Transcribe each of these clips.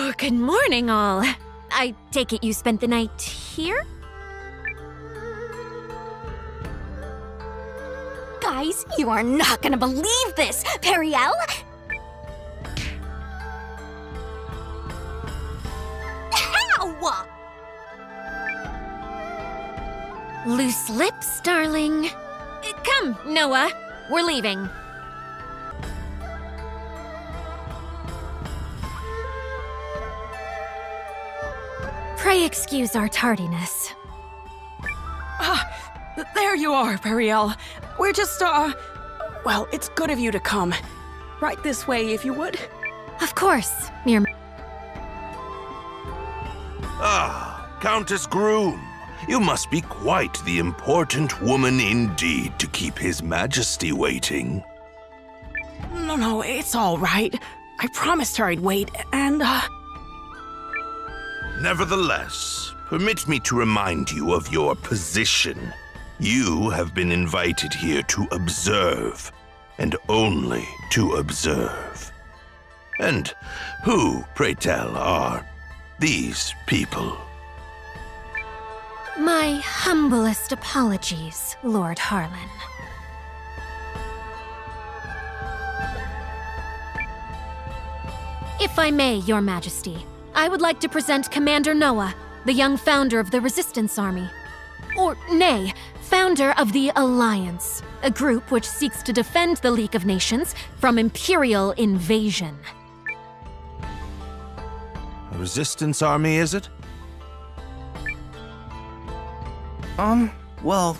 Oh, good morning, all. I take it you spent the night here? Guys, you are not gonna believe this! Periel? How? Loose lips, darling. Come, Noah. We're leaving. Pray excuse our tardiness. There you are, Periel. We're just, well, it's good of you to come. Right this way, if you would. Of course, Mir. Ah, Countess Groom. You must be quite the important woman indeed to keep His Majesty waiting. No, it's all right. I promised her I'd wait, and, Nevertheless, permit me to remind you of your position. You have been invited here to observe, and only to observe. And who, pray tell, are these people? My humblest apologies, Lord Harlan. If I may, Your Majesty, I would like to present Commander Noah, the young founder of the Resistance Army. Or, nay, founder of the Alliance, a group which seeks to defend the League of Nations from Imperial invasion. A Resistance Army, is it? Well,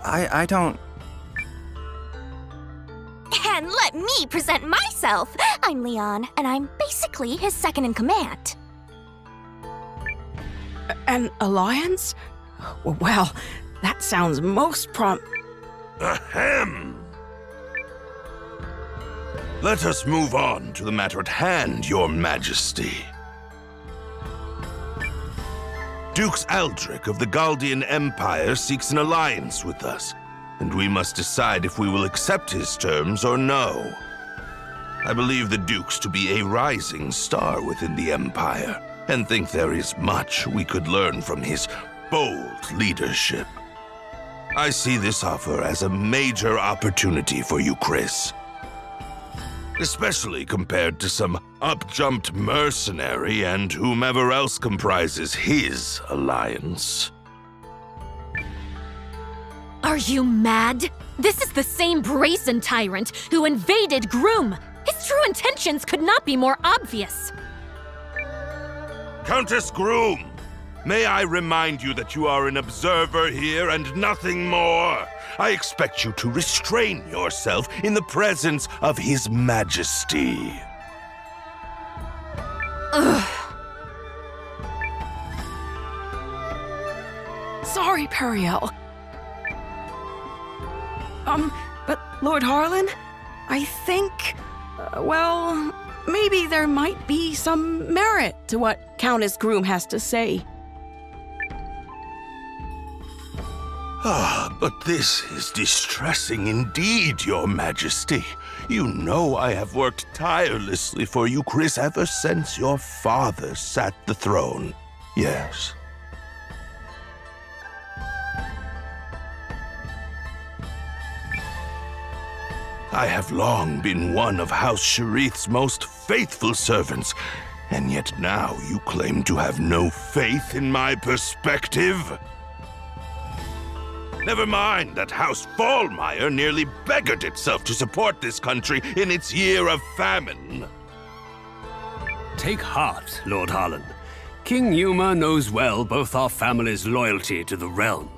I don't... And let me present myself! I'm Leon, and I'm basically his second-in-command. an alliance? Well, that sounds most Ahem! Let us move on to the matter at hand, Your Majesty. Dukes Aldrich of the Galdian Empire seeks an alliance with us, and we must decide if we will accept his terms or no. I believe the Dukes to be a rising star within the Empire, and think there is much we could learn from his bold leadership. I see this offer as a major opportunity for you, Chris. Especially compared to some up-jumped mercenary and whomever else comprises his alliance. Are you mad? This is the same brazen tyrant who invaded Groom. His true intentions could not be more obvious. Countess Groom, may I remind you that you are an observer here and nothing more? I expect you to restrain yourself in the presence of His Majesty. Ugh. Sorry, Periel. But Lord Harlan, I think, well, maybe there might be some merit to what Countess Groom has to say. Ah, but this is distressing indeed, Your Majesty. You know I have worked tirelessly for you, Chris, ever since your father sat the throne. Yes. I have long been one of House Sharith's most faithful servants, and yet now you claim to have no faith in my perspective? Never mind that House Fallmeyer nearly beggared itself to support this country in its year of famine. Take heart, Lord Harlan. King Yuma knows well both our family's loyalty to the realm.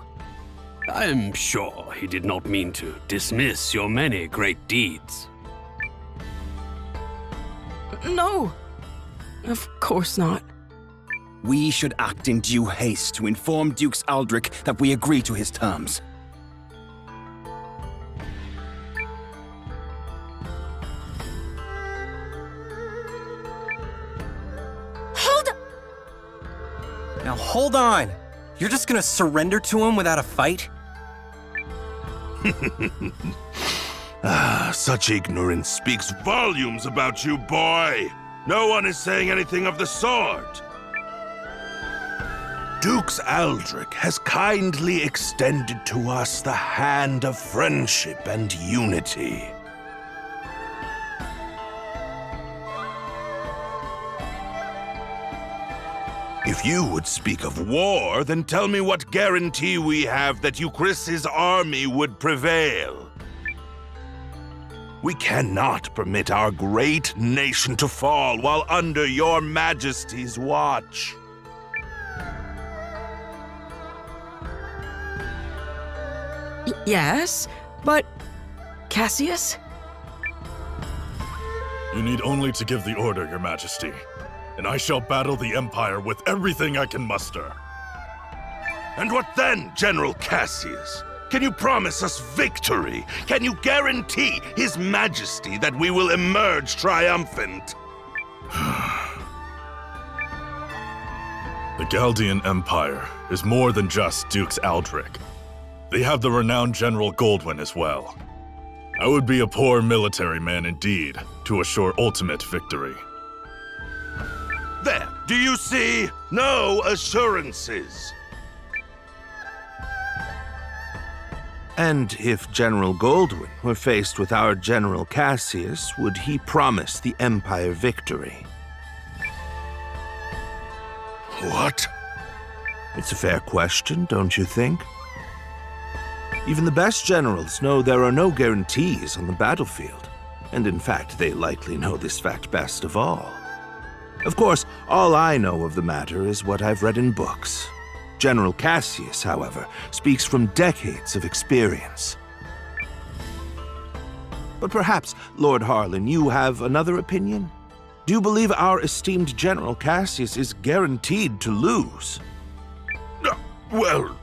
I am sure he did not mean to dismiss your many great deeds. No, of course not. We should act in due haste to inform Dukes Aldrich that we agree to his terms. Now hold on! You're just gonna surrender to him without a fight? Ah, such ignorance speaks volumes about you, boy! No one is saying anything of the sort. Dukes Aldrich has kindly extended to us the hand of friendship and unity. If you would speak of war, then tell me what guarantee we have that Euchris's army would prevail. We cannot permit our great nation to fall while under your majesty's watch. Yes, but Cassius? You need only to give the order, Your Majesty, and I shall battle the Empire with everything I can muster. And what then, General Cassius? Can you promise us victory? Can you guarantee His Majesty that we will emerge triumphant? The Chaldean Empire is more than just Dukes Aldrich. They have the renowned General Goldwyn as well. I would be a poor military man indeed to assure ultimate victory. There, do you see? No assurances. And if General Goldwyn were faced with our General Cassius, would he promise the Empire victory? What? It's a fair question, don't you think? Even the best generals know there are no guarantees on the battlefield, and in fact, they likely know this fact best of all. Of course, all I know of the matter is what I've read in books. General Cassius, however, speaks from decades of experience. But perhaps, Lord Harlan, you have another opinion? Do you believe our esteemed General Cassius is guaranteed to lose? Well,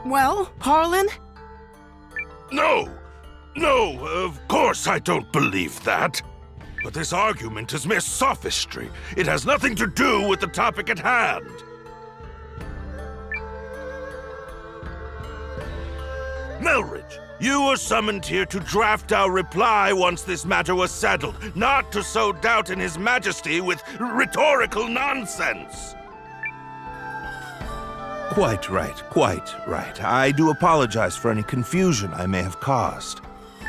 Well, Harlan? No! No, of course I don't believe that. But this argument is mere sophistry. It has nothing to do with the topic at hand. Melridge, you were summoned here to draft our reply once this matter was settled, not to sow doubt in His Majesty with rhetorical nonsense. Quite right. I do apologize for any confusion I may have caused.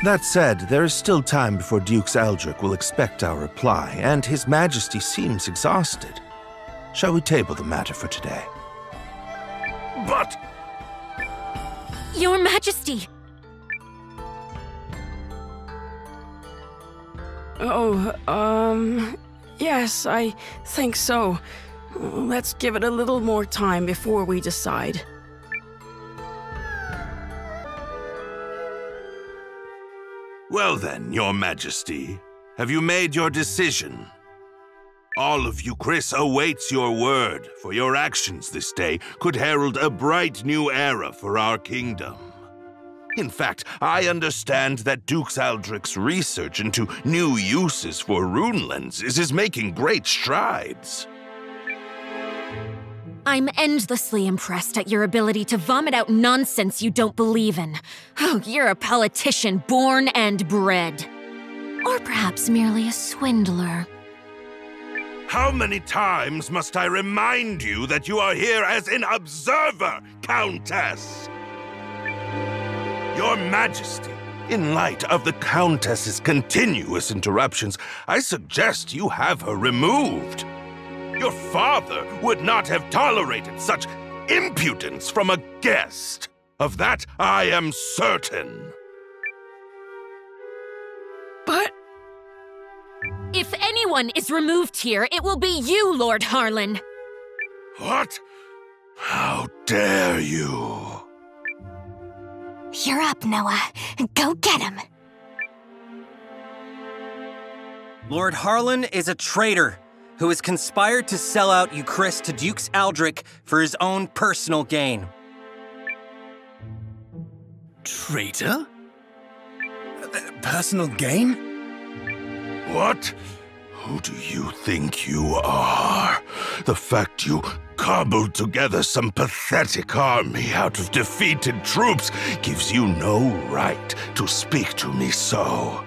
That said, there is still time before Dukes Aldrich will expect our reply, and His Majesty seems exhausted. Shall we table the matter for today? But... Your Majesty! Yes, I think so. Let's give it a little more time before we decide. Well then, Your Majesty, have you made your decision? All of Euchris awaits your word, for your actions this day could herald a bright new era for our kingdom. In fact, I understand that Dukes Aldrich's research into new uses for rune lenses is making great strides. I'm endlessly impressed at your ability to vomit out nonsense you don't believe in. Oh, you're a politician born and bred. Or perhaps merely a swindler. How many times must I remind you that you are here as an observer, Countess? Your Majesty, in light of the Countess's continuous interruptions, I suggest you have her removed. Your father would not have tolerated such impudence from a guest. Of that I am certain. But... If anyone is removed here, it will be you, Lord Harlan. What? How dare you? You're up, Noah. Go get him. Lord Harlan is a traitor who has conspired to sell out Euchris to Dukes Aldrich for his own personal gain. Traitor? Personal gain? What? Who do you think you are? The fact you cobbled together some pathetic army out of defeated troops gives you no right to speak to me so.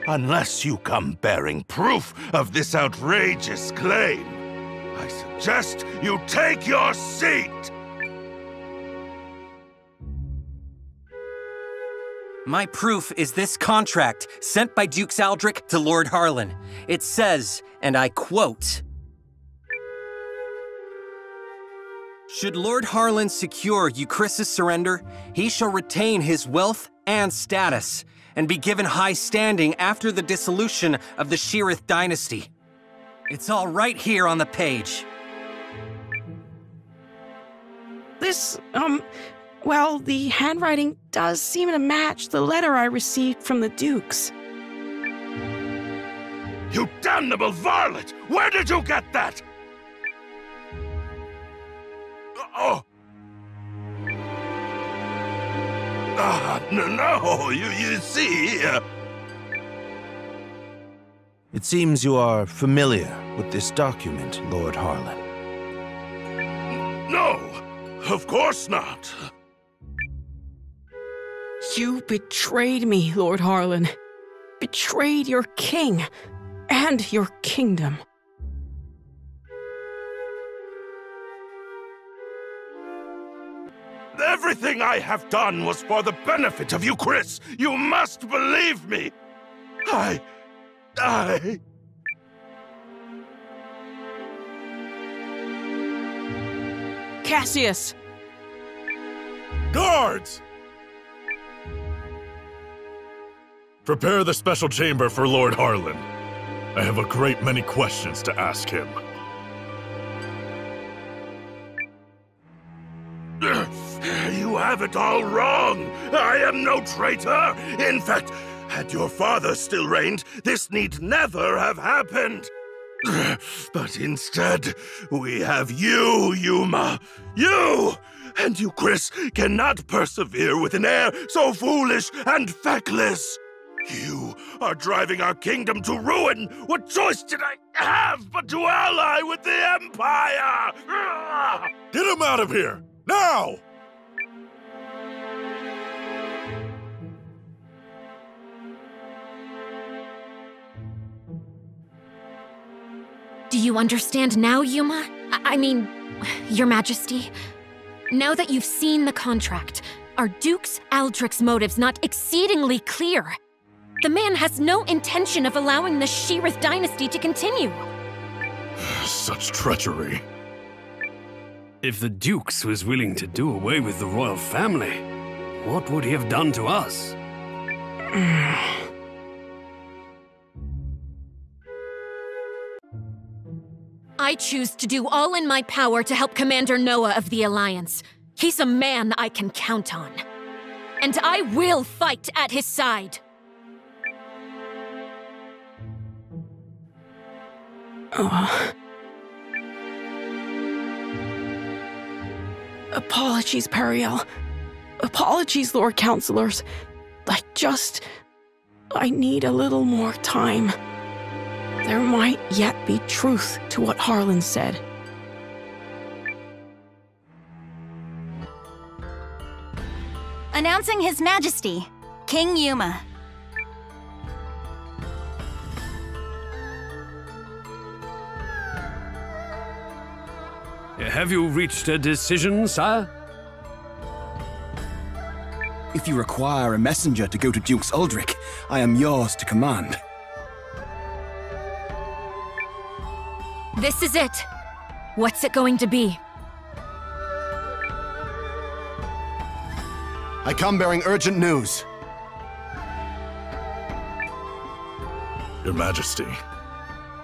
Unless you come bearing proof of this outrageous claim, I suggest you take your seat! My proof is this contract sent by Dukes Aldrich to Lord Harlan. It says, and I quote, "Should Lord Harlan secure Euchris' surrender, he shall retain his wealth and status, and be given high standing after the dissolution of the Sheerith dynasty." It's all right here on the page. This, well, the handwriting does seem to match the letter I received from the Dukes. You damnable varlet! Where did you get that? Oh! No, you see... It seems you are familiar with this document, Lord Harlan. No, of course not. You betrayed me, Lord Harlan. Betrayed your king and your kingdom. Everything I have done was for the benefit of you, Chris. You must believe me. Cassius! Guards! Prepare the special chamber for Lord Harlan. I have a great many questions to ask him. You have it all wrong. I am no traitor. In fact, had your father still reigned, this need never have happened. But instead, we have you, Yuma. You! And you, Chris, cannot persevere with an heir so foolish and feckless. You are driving our kingdom to ruin. What choice did I have but to ally with the Empire? Get him out of here! Now! Do you understand now, Yuma? I mean, Your Majesty? Now that you've seen the contract, are Dukes Aldrich's motives not exceedingly clear? The man has no intention of allowing the Sheerith dynasty to continue. Such treachery. If the Dukes was willing to do away with the royal family, what would he have done to us? I choose to do all in my power to help Commander Noah of the Alliance. He's a man I can count on. And I will fight at his side. Apologies, Periel. Apologies, Lord Counselors. I need a little more time. There might yet be truth to what Harlan said. Announcing His Majesty, King Yuma. Have you reached a decision, sire? If you require a messenger to go to Dukes Aldrich, I am yours to command. This is it. What's it going to be? I come bearing urgent news. Your Majesty,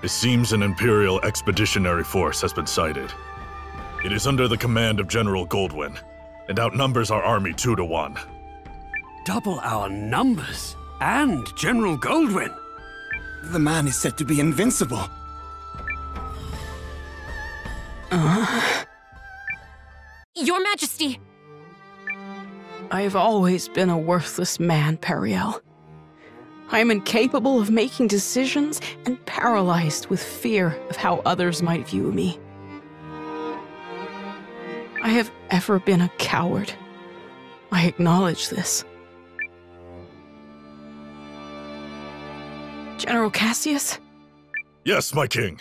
it seems an Imperial expeditionary force has been sighted. It is under the command of General Goldwyn, and outnumbers our army 2 to 1. Double our numbers, and General Goldwyn. The man is said to be invincible. Your Majesty! I've always been a worthless man, Periel. I am incapable of making decisions and paralyzed with fear of how others might view me. I have ever been a coward. I acknowledge this. General Cassius? Yes, my king.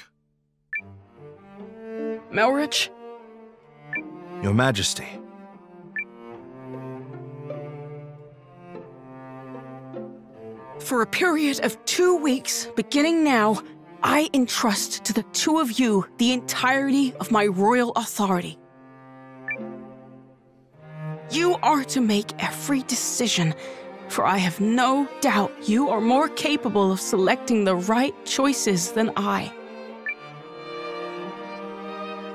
Melrich? Your Majesty. For a period of 2 weeks, beginning now, I entrust to the two of you the entirety of my royal authority. You are to make every decision, for I have no doubt you are more capable of selecting the right choices than I.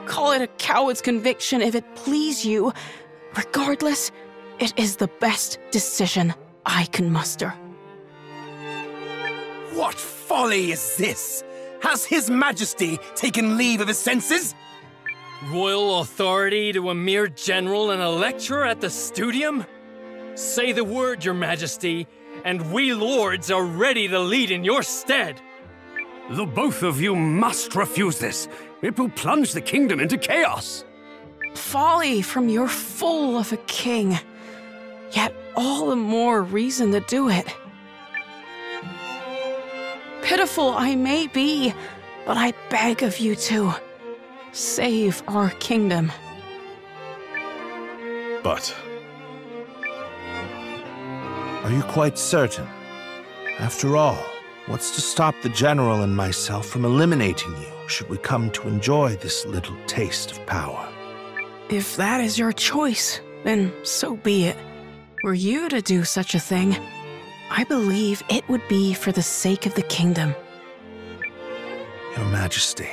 Call it a coward's conviction if it please you. Regardless, it is the best decision I can muster. What folly is this? Has His Majesty taken leave of his senses? Royal authority to a mere general and a lecturer at the studium? Say the word, Your Majesty, and we lords are ready to lead in your stead. The both of you must refuse this. It will plunge the kingdom into chaos. Folly from your fool of a king. Yet all the more reason to do it. Pitiful I may be, but I beg of you to save our kingdom. But Are you quite certain? After all, what's to stop the General and myself from eliminating you, should we come to enjoy this little taste of power? If that is your choice, then so be it. Were you to do such a thing, I believe it would be for the sake of the kingdom. Your Majesty.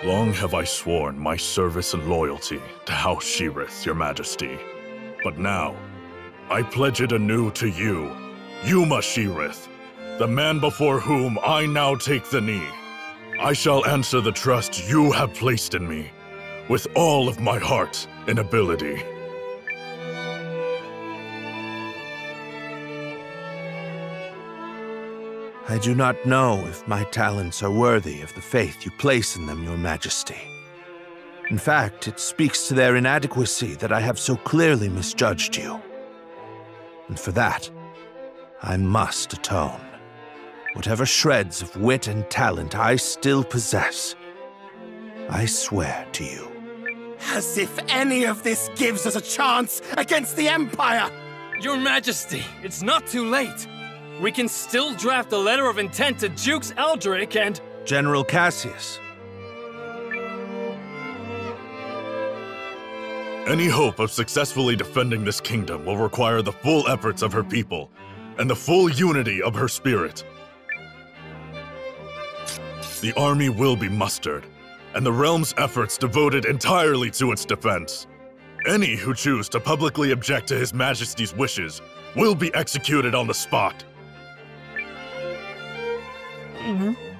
long have I sworn my service and loyalty to House Sheerith, Your Majesty. But now, I pledge it anew to you, Yuma Sheerith, the man before whom I now take the knee. I shall answer the trust you have placed in me, with all of my heart and ability. I do not know if my talents are worthy of the faith you place in them, Your Majesty. In fact, it speaks to their inadequacy that I have so clearly misjudged you. And for that, I must atone. Whatever shreds of wit and talent I still possess, I swear to you. As if any of this gives us a chance against the Empire! Your Majesty, it's not too late. We can still draft a letter of intent to Dukes Aldrich and... General Cassius. Any hope of successfully defending this kingdom will require the full efforts of her people and the full unity of her spirit. The army will be mustered, and the realm's efforts devoted entirely to its defense. Any who choose to publicly object to His Majesty's wishes will be executed on the spot. Mm-hmm.